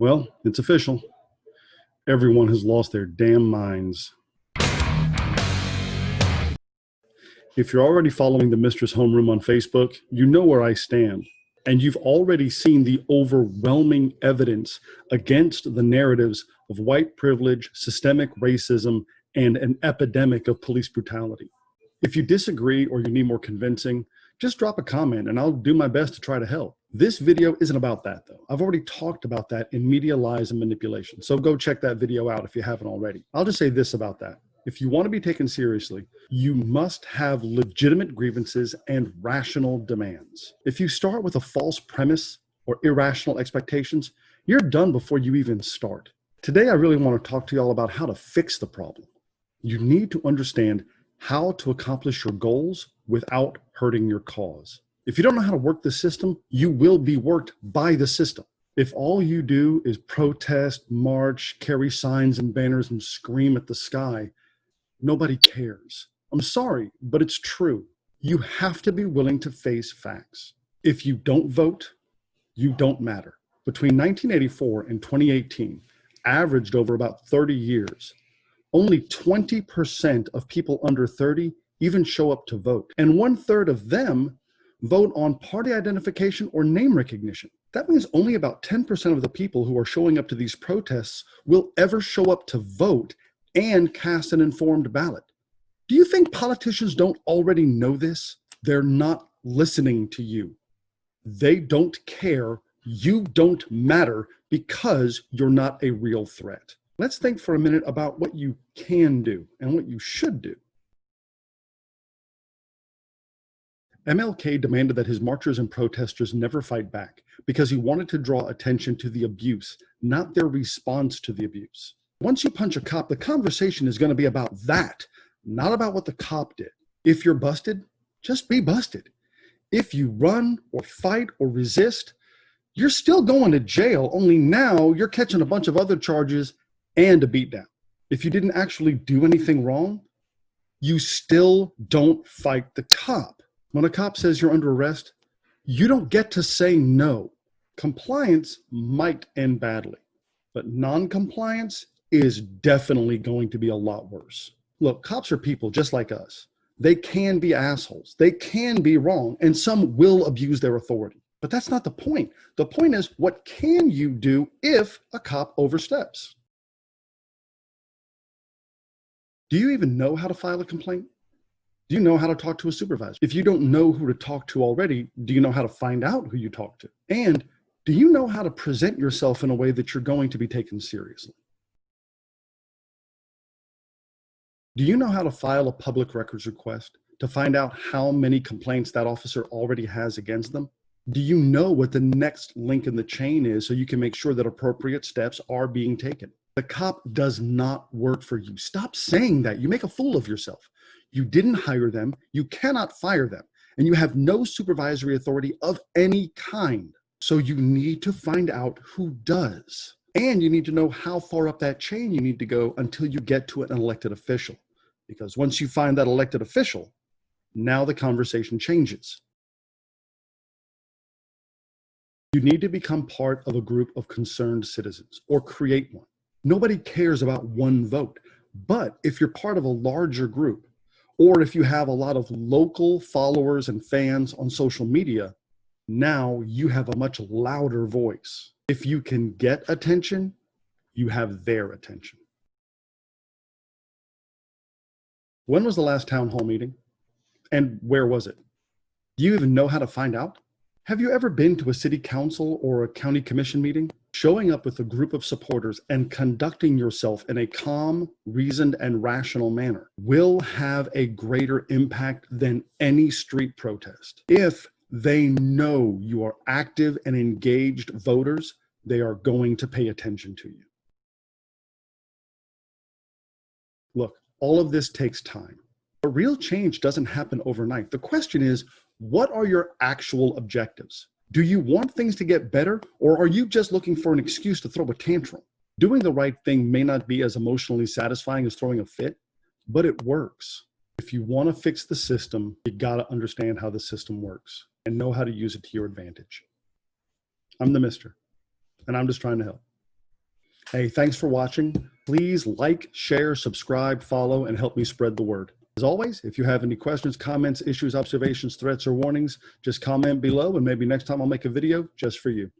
Well, it's official. Everyone has lost their damn minds. If you're already following TheMister's homeroom on Facebook, you know where I stand. And you've already seen the overwhelming evidence against the narratives of white privilege, systemic racism, and an epidemic of police brutality. If you disagree or you need more convincing, just drop a comment and I'll do my best to try to help. This video isn't about that though. I've already talked about that in Media Lies and Manipulation, so go check that video out if you haven't already. I'll just say this about that. If you want to be taken seriously, you must have legitimate grievances and rational demands. If you start with a false premise or irrational expectations, you're done before you even start. Today, I really want to talk to y'all about how to fix the problem. You need to understand how to accomplish your goals without hurting your cause. If you don't know how to work the system, you will be worked by the system. If all you do is protest, march, carry signs and banners, and scream at the sky, nobody cares. I'm sorry, but it's true. You have to be willing to face facts. If you don't vote, you don't matter. Between 1984 and 2018, averaged over about 30 years, only 20% of people under 30 even show up to vote. And 1/3 of them vote on party identification or name recognition. That means only about 10% of the people who are showing up to these protests will ever show up to vote and cast an informed ballot. Do you think politicians don't already know this? They're not listening to you. They don't care. You don't matter because you're not a real threat. Let's think for a minute about what you can do and what you should do. MLK demanded that his marchers and protesters never fight back because he wanted to draw attention to the abuse, not their response to the abuse. Once you punch a cop, the conversation is going to be about that, not about what the cop did. If you're busted, just be busted. If you run or fight or resist, you're still going to jail, only now you're catching a bunch of other charges and a beatdown. If you didn't actually do anything wrong, you still don't fight the cop. When a cop says you're under arrest, you don't get to say no. Compliance might end badly, but non-compliance is definitely going to be a lot worse. Look, cops are people just like us. They can be assholes. They can be wrong, and some will abuse their authority. But that's not the point. The point is, what can you do if a cop oversteps? Do you even know how to file a complaint? Do you know how to talk to a supervisor? If you don't know who to talk to already, do you know how to find out who you talk to? And do you know how to present yourself in a way that you're going to be taken seriously? Do you know how to file a public records request to find out how many complaints that officer already has against them? Do you know what the next link in the chain is so you can make sure that appropriate steps are being taken? The cop does not work for you. Stop saying that. You make a fool of yourself. You didn't hire them, you cannot fire them, and you have no supervisory authority of any kind. So you need to find out who does. And you need to know how far up that chain you need to go until you get to an elected official. Because once you find that elected official, now the conversation changes. You need to become part of a group of concerned citizens or create one. Nobody cares about one vote, but if you're part of a larger group, or if you have a lot of local followers and fans on social media, now you have a much louder voice. If you can get attention, you have their attention. When was the last town hall meeting? And where was it? Do you even know how to find out? Have you ever been to a city council or a county commission meeting? Showing up with a group of supporters and conducting yourself in a calm, reasoned, and rational manner will have a greater impact than any street protest. If they know you are active and engaged voters, they are going to pay attention to you. Look, all of this takes time. But real change doesn't happen overnight. The question is, what are your actual objectives? Do you want things to get better, or are you just looking for an excuse to throw a tantrum? Doing the right thing may not be as emotionally satisfying as throwing a fit, but it works. If you want to fix the system, you got to understand how the system works and know how to use it to your advantage. I'm the Mister, and I'm just trying to help. Hey, thanks for watching. Please like, share, subscribe, follow, and help me spread the word. As always, if you have any questions, comments, issues, observations, threats, or warnings, just comment below, and maybe next time I'll make a video just for you.